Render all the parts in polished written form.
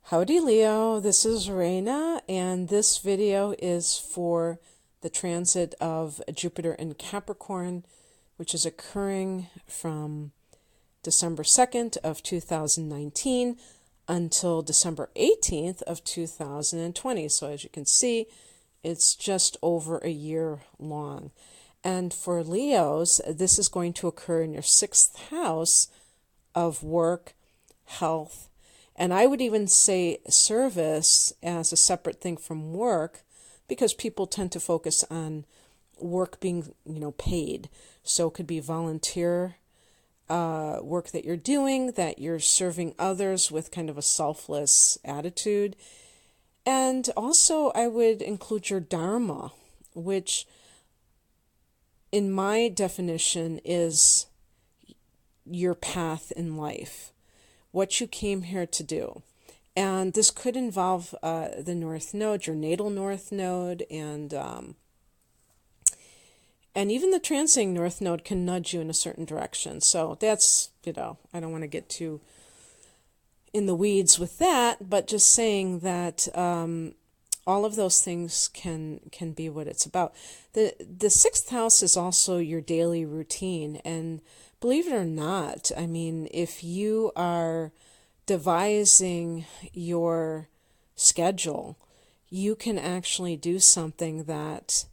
Howdy Leo, this is Reina, and this video is for the transit of Jupiter in Capricorn, which is occurring from December 2nd of 2019 until December 18th of 2020. So as you can see, it's just over a year long. And for Leos, this is going to occur in your sixth house of work, health, and I would even say service as a separate thing from work, because people tend to focus on work being, paid. So it could be volunteer work that you're doing, that you're serving others with kind of a selfless attitude. And also I would include your dharma, which in my definition is your path in life, what you came here to do. And this could involve the North Node, your natal North Node, and even the transiting North Node can nudge you in a certain direction. So that's, I don't want to get too in the weeds with that, but just saying that all of those things can be what it's about. The sixth house is also your daily routine, and believe it or not, I mean, if you are devising your schedule, you can actually do something that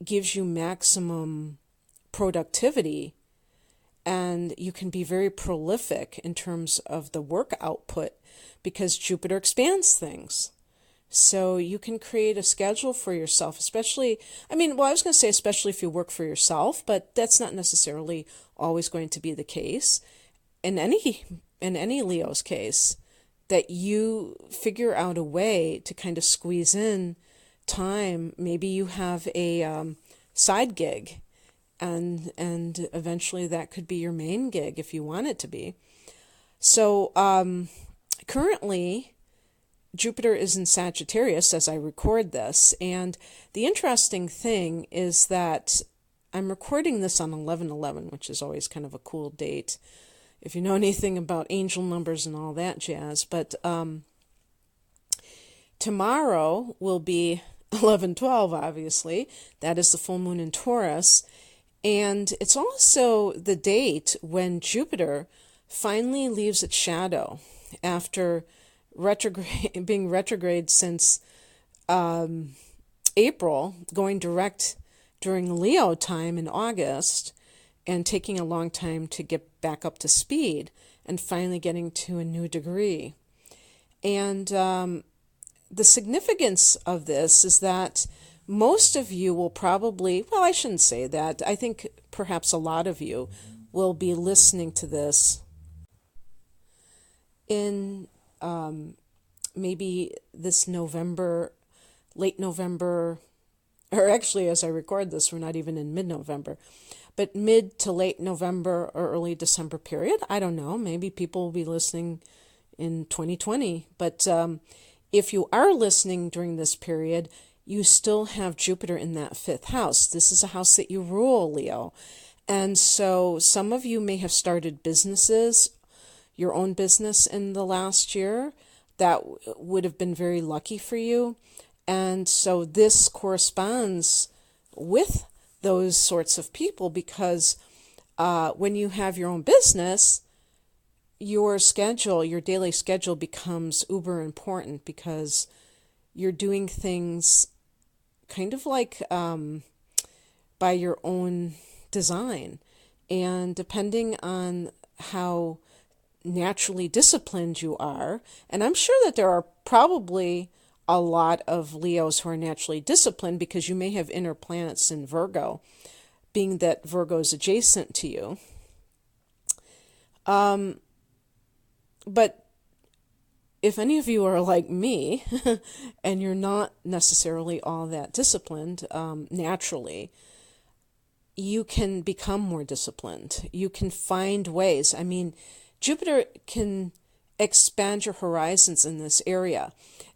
gives you maximum productivity, and you can be very prolific in terms of the work output because Jupiter expands things. So you can create a schedule for yourself, especially, I was going to say especially if you work for yourself, but that's not necessarily always going to be the case. In any Leo's case, that you figure out a way to kind of squeeze in time. Maybe you have a side gig, and eventually that could be your main gig if you want it to be. So currently, Jupiter is in Sagittarius as I record this, and the interesting thing is that I'm recording this on 11/11, which is always kind of a cool date if you know anything about angel numbers and all that jazz. But tomorrow will be 11/12, obviously. That is the full moon in Taurus, and it's also the date when Jupiter finally leaves its shadow after being retrograde since April, going direct during Leo time in August, and taking a long time to get back up to speed, and finally getting to a new degree. And the significance of this is that most of you will probably, well, I shouldn't say that. I think perhaps a lot of you will be listening to this in maybe this November, late November, or actually as I record this, we're not even in mid-November, but mid to late November or early December period. I don't know, maybe people will be listening in 2020, but if you are listening during this period, you still have Jupiter in that fifth house. This is a house that you rule, Leo. And so some of you may have started businesses, your own business in the last year. That would have been very lucky for you. And so this corresponds with those sorts of people, because when you have your own business, your schedule, your daily schedule becomes uber important, because you're doing things kind of like by your own design. And depending on how naturally disciplined you are, and I'm sure that there are probably a lot of Leos who are naturally disciplined, because you may have inner planets in Virgo, being that Virgo is adjacent to you. But if any of you are like me and you're not necessarily all that disciplined naturally, you can become more disciplined. You can find ways. Jupiter can expand your horizons in this area.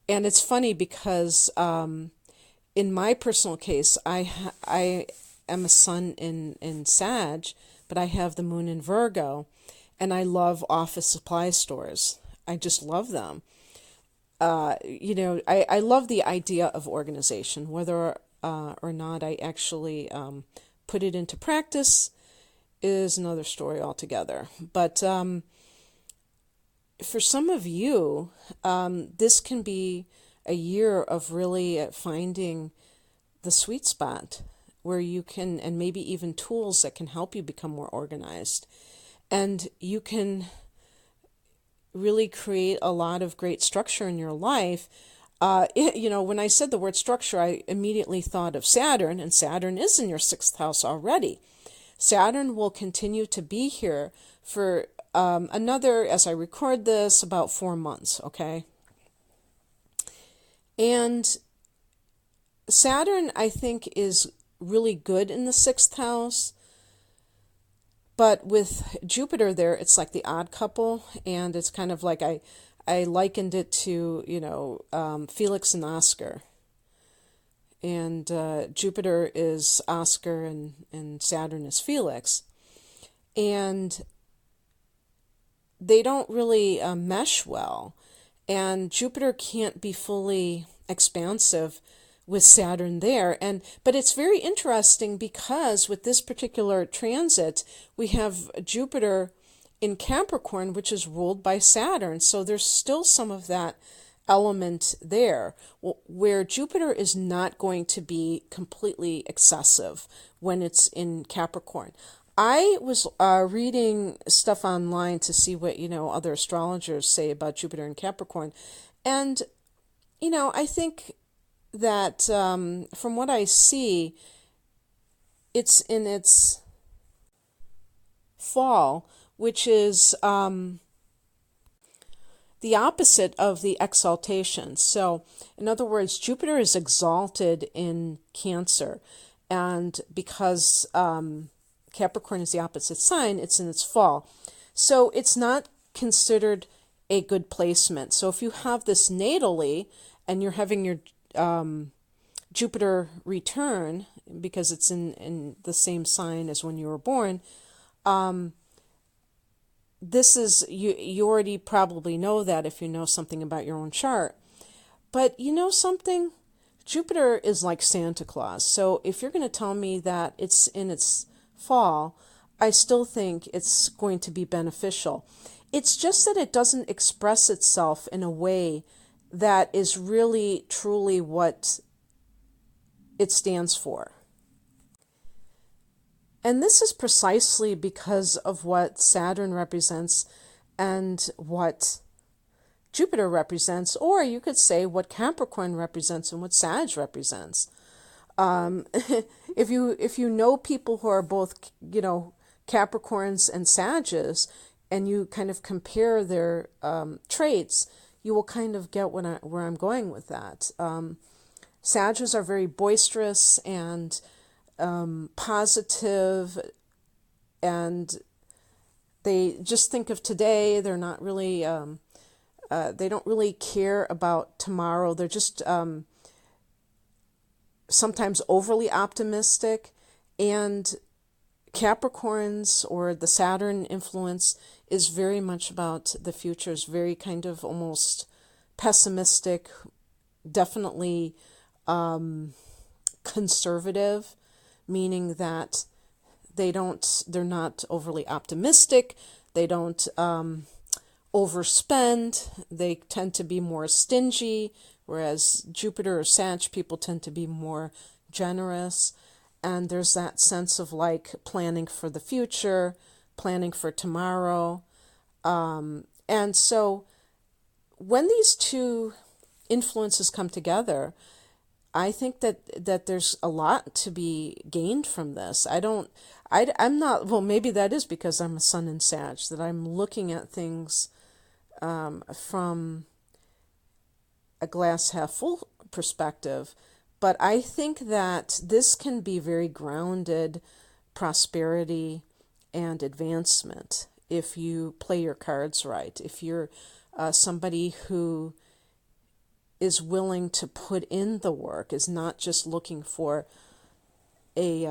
And it's funny because in my personal case, I am a sun in Sag, but I have the moon in Virgo, and I love office supply stores. I just love them. I love the idea of organization. Whether or not I actually put it into practice is another story altogether. But for some of you, this can be a year of really finding the sweet spot where you can, and maybe even tools that can help you become more organized. And you can really create a lot of great structure in your life. When I said the word structure, I immediately thought of Saturn, and Saturn is in your sixth house already. Saturn will continue to be here for another, as I record this, about 4 months, okay? And Saturn, I think, is really good in the sixth house. But with Jupiter there, it's like the odd couple, and it's kind of like I likened it to, Felix and Oscar. And Jupiter is Oscar and Saturn is Felix. And they don't really mesh well. And Jupiter can't be fully expansive with Saturn there. But it's very interesting because with this particular transit, we have Jupiter in Capricorn, which is ruled by Saturn. So there's still some of that element there, where Jupiter is not going to be completely excessive when it's in Capricorn. I was reading stuff online to see what, other astrologers say about Jupiter in Capricorn. And, I think that from what I see, it's in its fall, which is the opposite of the exaltation. So, in other words, Jupiter is exalted in Cancer, and because Capricorn is the opposite sign, it's in its fall. So it's not considered a good placement. So if you have this natally and you're having your Jupiter return, because it's in the same sign as when you were born, this is, you already probably know that if you know something about your own chart. But you know something? Jupiter is like Santa Claus. So if you're going to tell me that it's in its fall, I still think it's going to be beneficial. It's just that it doesn't express itself in a way that is really, truly what it stands for. And this is precisely because of what Saturn represents and what Jupiter represents, or you could say what Capricorn represents and what Sag represents. If you know people who are both, Capricorns and Sages, and you kind of compare their traits, you will kind of get where I'm going with that. Sages are very boisterous and positive, and they just think of today. They're not really, they don't really care about tomorrow. They're just sometimes overly optimistic, and Capricorns, or the Saturn influence, is very much about the future. Is very kind of almost pessimistic, definitely conservative, meaning that they're not overly optimistic, they don't overspend, they tend to be more stingy, whereas Jupiter or Sag people tend to be more generous. And there's that sense of like planning for the future, planning for tomorrow. And so when these two influences come together, I think that there's a lot to be gained from this. I'm not, well, maybe that is because I'm a sun in Sag, that I'm looking at things from a glass half full perspective. But I think that this can be very grounded prosperity and advancement if you play your cards right. If you're somebody who is willing to put in the work, is not just looking for a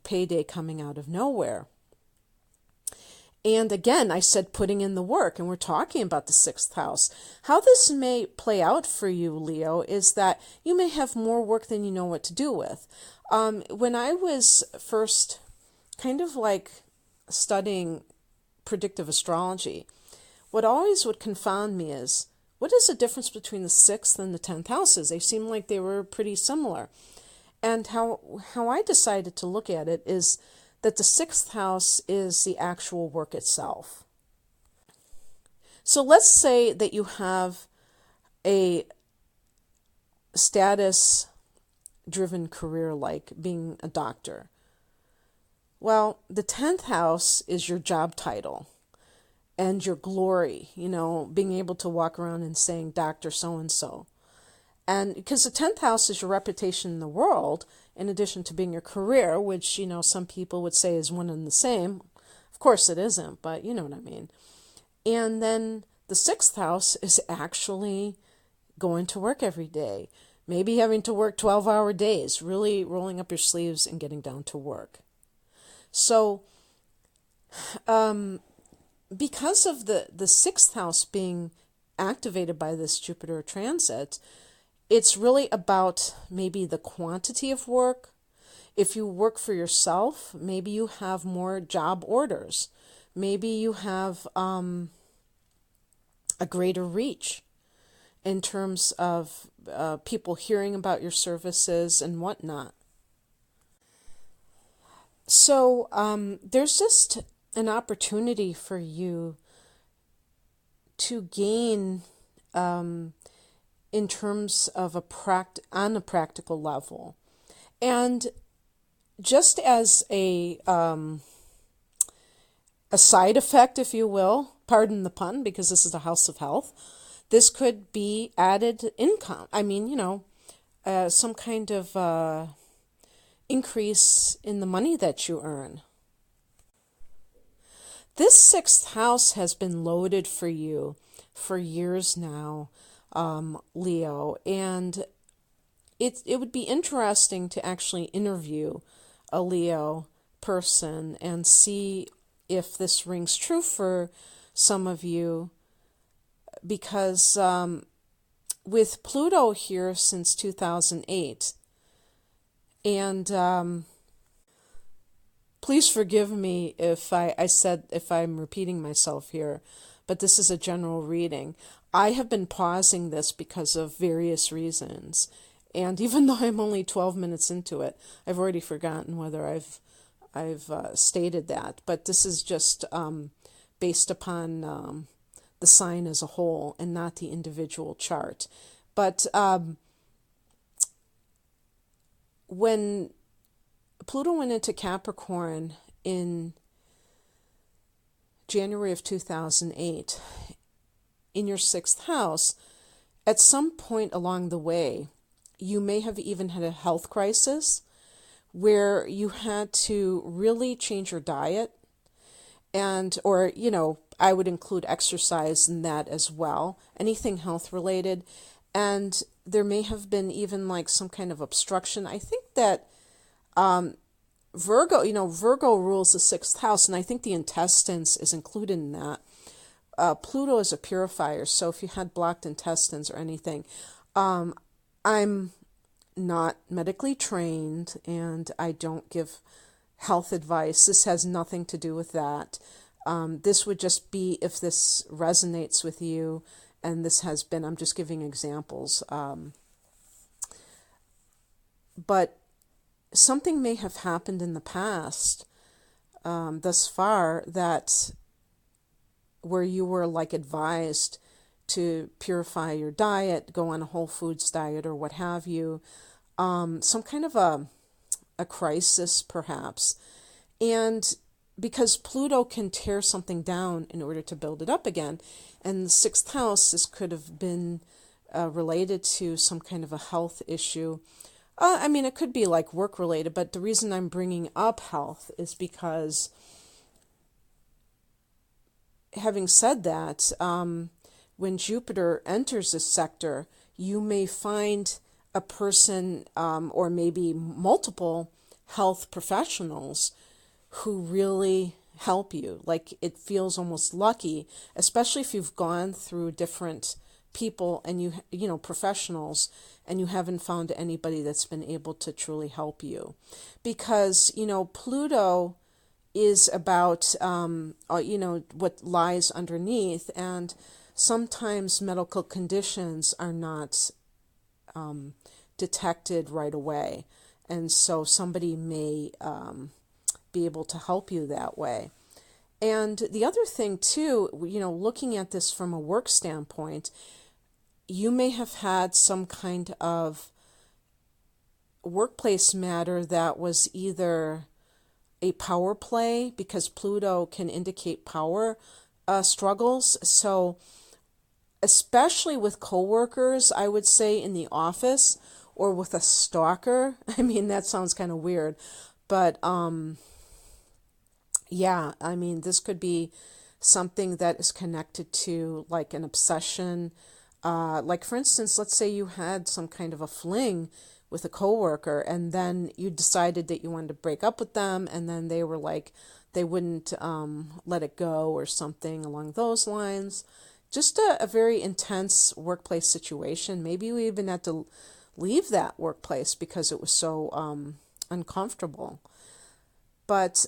payday coming out of nowhere. And again, I said putting in the work, and we're talking about the sixth house. How this may play out for you, Leo, is that you may have more work than you know what to do with. When I was first kind of like studying predictive astrology, what always would confound me is, what is the difference between the sixth and the 10th houses? They seem like they were pretty similar. And how I decided to look at it is that the sixth house is the actual work itself. So let's say that you have a status driven career like being a doctor. Well, the 10th house is your job title and your glory, being able to walk around and saying Dr. So-and-so. And because the 10th house is your reputation in the world, in addition to being your career, which, some people would say is one and the same. Of course it isn't, but you know what I mean. And then the sixth house is actually going to work every day, maybe having to work 12-hour days, really rolling up your sleeves and getting down to work. So, because of the sixth house being activated by this Jupiter transit, it's really about maybe the quantity of work. If you work for yourself, maybe you have more job orders. Maybe you have a greater reach in terms of people hearing about your services and whatnot. So there's just an opportunity for you to gain in terms of on a practical level. And just as a side effect, if you will, pardon the pun, because this is a house of health, this could be added income. I mean, some kind of increase in the money that you earn. This sixth house has been loaded for you for years now, Leo, and it would be interesting to actually interview a Leo person and see if this rings true for some of you, because with Pluto here since 2008, and please forgive me if if I'm repeating myself here, but this is a general reading. I have been pausing this because of various reasons. And even though I'm only 12 minutes into it, I've already forgotten whether I've stated that. But this is just based upon the sign as a whole and not the individual chart. But when Pluto went into Capricorn in January of 2008, in your sixth house, at some point along the way, you may have even had a health crisis where you had to really change your diet, or I would include exercise in that as well, anything health related. And there may have been even like some kind of obstruction. I think that Virgo rules the sixth house, and I think the intestines is included in that. Pluto is a purifier, so if you had blocked intestines or anything, I'm not medically trained and I don't give health advice. This has nothing to do with that. This would just be if this resonates with you, and this has been, I'm just giving examples. But something may have happened in the past thus far that where you were like advised to purify your diet, go on a whole foods diet or what have you, some kind of a crisis perhaps. And because Pluto can tear something down in order to build it up again, and the sixth house, this could have been related to some kind of a health issue. It could be like work related, but the reason I'm bringing up health is because, having said that, when Jupiter enters this sector, you may find a person or maybe multiple health professionals who really help you. Like it feels almost lucky, especially if you've gone through different people and you know, professionals, and you haven't found anybody that's been able to truly help you. Because, you know, Pluto is about, you know, what lies underneath, and sometimes medical conditions are not detected right away. And so somebody may be able to help you that way. And the other thing too, you know, looking at this from a work standpoint, you may have had some kind of workplace matter that was either a power play, because Pluto can indicate power struggles. So especially with coworkers, I would say in the office, or with a stalker. I mean, that sounds kind of weird, but yeah, I mean, this could be something that is connected to like an obsession. Like for instance, let's say you had some kind of a fling with a coworker, and then you decided that you wanted to break up with them, and then they were like, they wouldn't let it go, or something along those lines. Just a very intense workplace situation. Maybe you even had to leave that workplace because it was so uncomfortable. But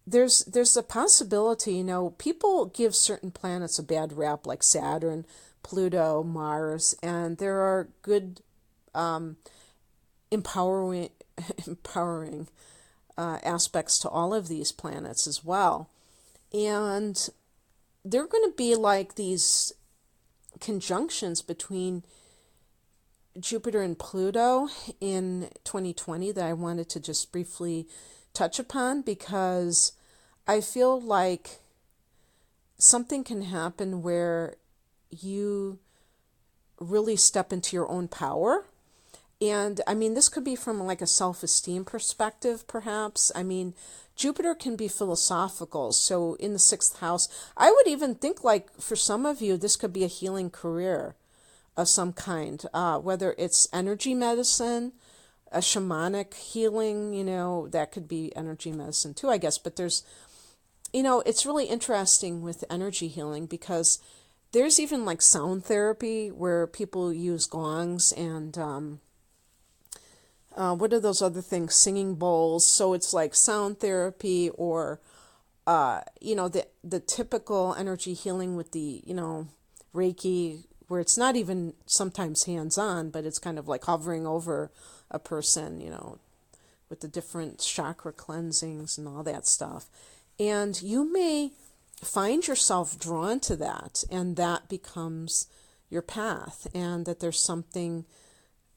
there's a possibility, you know, people give certain planets a bad rap, like Saturn, Pluto, Mars, and there are good empowering empowering aspects to all of these planets as well. And they're going to be like these conjunctions between Jupiter and Pluto in 2020 that I wanted to just briefly touch upon, because I feel like something can happen where you really step into your own power. And I mean, this could be from like a self-esteem perspective, perhaps. I mean, Jupiter can be philosophical. So in the sixth house, I would even think like for some of you, this could be a healing career of some kind, whether it's energy medicine, a shamanic healing, you know, that could be energy medicine too, I guess. But there's, you know, it's really interesting with energy healing, because there's even like sound therapy where people use gongs and what are those other things? Singing bowls. So it's like sound therapy, or you know, the typical energy healing with the, you know, Reiki, where it's not even sometimes hands-on, but it's kind of like hovering over a person, you know, with the different chakra cleansings and all that stuff. And you may find yourself drawn to that, and that becomes your path, and that there's something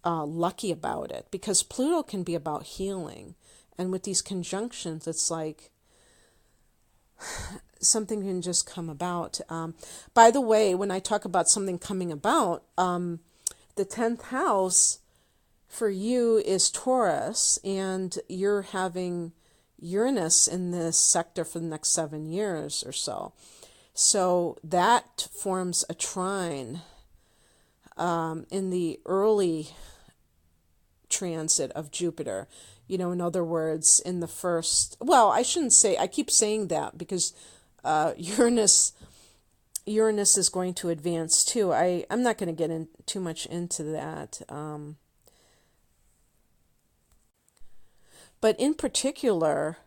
lucky about it, because Pluto can be about healing. And with these conjunctions, it's like something can just come about. By the way, when I talk about something coming about, the 10th house for you is Taurus, and you're having Uranus in this sector for the next 7 years or so. So that forms a trine in the early transit of Jupiter. You know, in other words, in the first, well, I shouldn't say, I keep saying that because Uranus is going to advance too. I'm not going to get in too much into that. But in particular,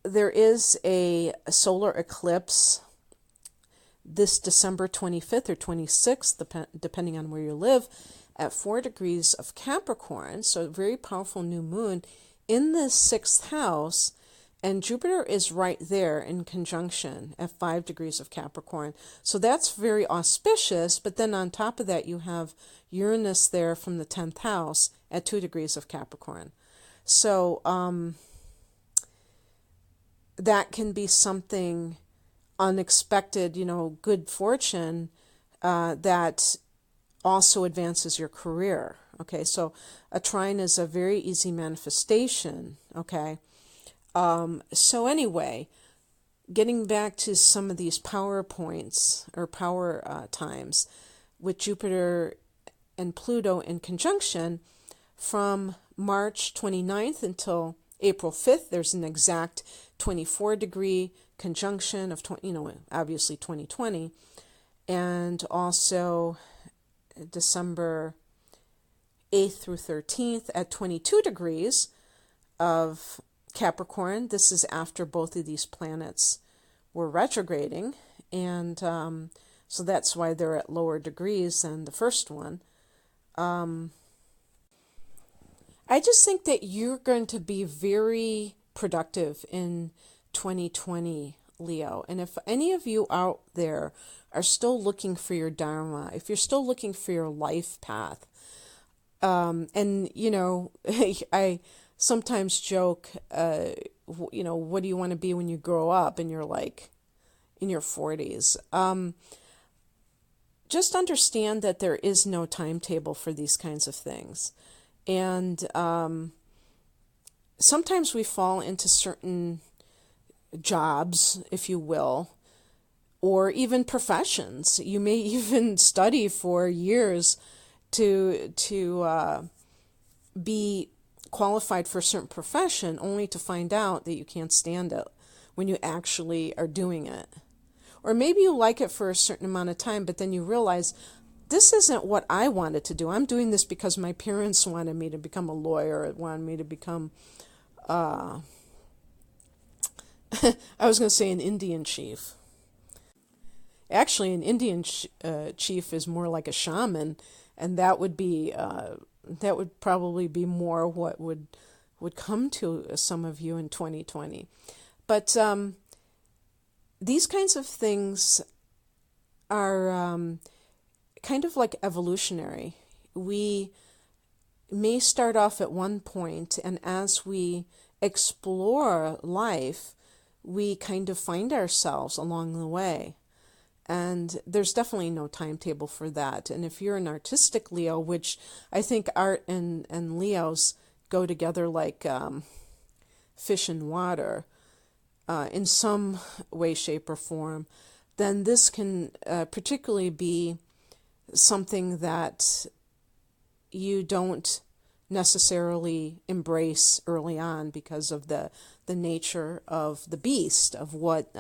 there is a solar eclipse this December 25th or 26th, depending on where you live, at 4 degrees of Capricorn. So a very powerful new moon in the 6th house. And Jupiter is right there in conjunction at 5 degrees of Capricorn. So that's very auspicious. But then on top of that, you have Uranus there from the 10th house at 2 degrees of Capricorn. So that can be something unexpected, you know, good fortune that also advances your career. Okay, so a trine is a very easy manifestation. Okay. So anyway, getting back to some of these power points or power times with Jupiter and Pluto in conjunction from March 29th until April 5th, there's an exact 24-degree conjunction of, obviously 2020. And also December 8th through 13th at 22 degrees of Capricorn. This is after both of these planets were retrograding. And so that's why they're at lower degrees than the first one. I just think that you're going to be very productive in 2020, Leo. And if any of you out there are still looking for your Dharma, if you're still looking for your life path, and, I sometimes joke, what do you want to be when you grow up? And you're like in your 40s. Just understand that there is no timetable for these kinds of things. And sometimes we fall into certain jobs, if you will, or even professions. You may even study for years to be qualified for a certain profession, only to find out that you can't stand it when you actually are doing it. Or maybe you like it for a certain amount of time, but then you realize, this isn't what I wanted to do. I'm doing this because my parents wanted me to become a lawyer, wanted me to become, I was going to say an Indian chief. Actually, an Indian chief is more like a shaman, and that would probably be more what would come to some of you in 2020. But these kinds of things are kind of like evolutionary. We may start off at one point, and as we explore life, we kind of find ourselves along the way. And there's definitely no timetable for that. And if you're an artistic Leo, which I think art and Leos go together like fish and water in some way, shape, or form, then this can particularly be something that you don't necessarily embrace early on because of the nature of the beast, of what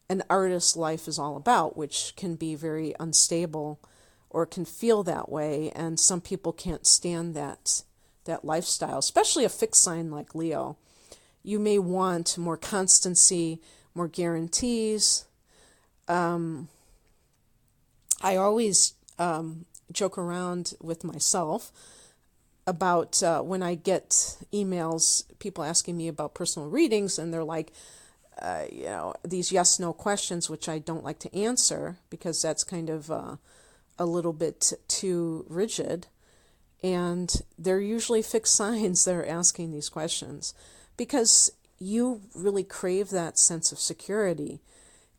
an artist's life is all about, which can be very unstable or can feel that way. And some people can't stand that lifestyle, especially a fixed sign like Leo. You may want more constancy, more guarantees. I always joke around with myself about when I get emails, people asking me about personal readings, and they're like, these yes/no questions, which I don't like to answer because that's kind of a little bit too rigid. And they're usually fixed signs that are asking these questions because you really crave that sense of security.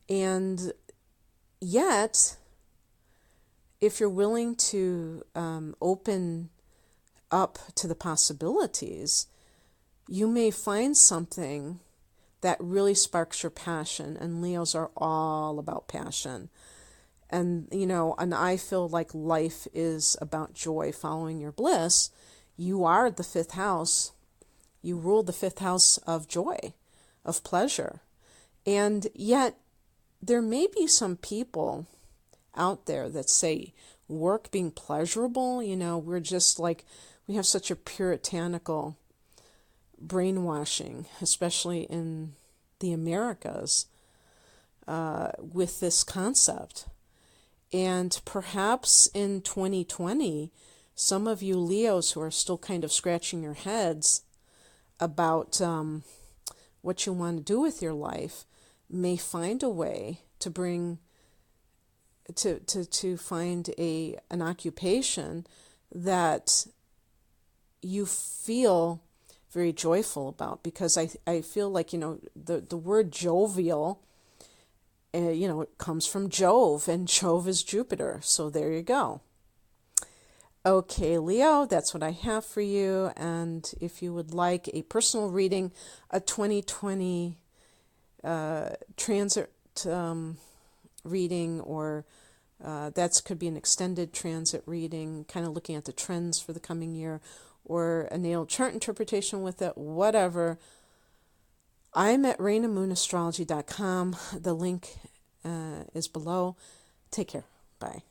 And yet, if you're willing to open up to the possibilities, you may find something that really sparks your passion. And Leos are all about passion. And, and I feel like life is about joy, following your bliss. You are the fifth house. You rule the fifth house of joy, of pleasure. And yet, there may be some people out there that say work being pleasurable, we're just like, we have such a puritanical brainwashing, especially in the Americas, with this concept. And perhaps in 2020, some of you Leos who are still kind of scratching your heads about what you want to do with your life may find a way to bring to find an occupation that you feel very joyful about, because I feel like, the word jovial, it comes from Jove, and Jove is Jupiter. So there you go. Okay, Leo, that's what I have for you. And if you would like a personal reading, a 2020 transit reading, or that could be an extended transit reading, kind of looking at the trends for the coming year, or a natal chart interpretation with it, whatever, I'm at rainamoonastrology.com. The link is below. Take care. Bye.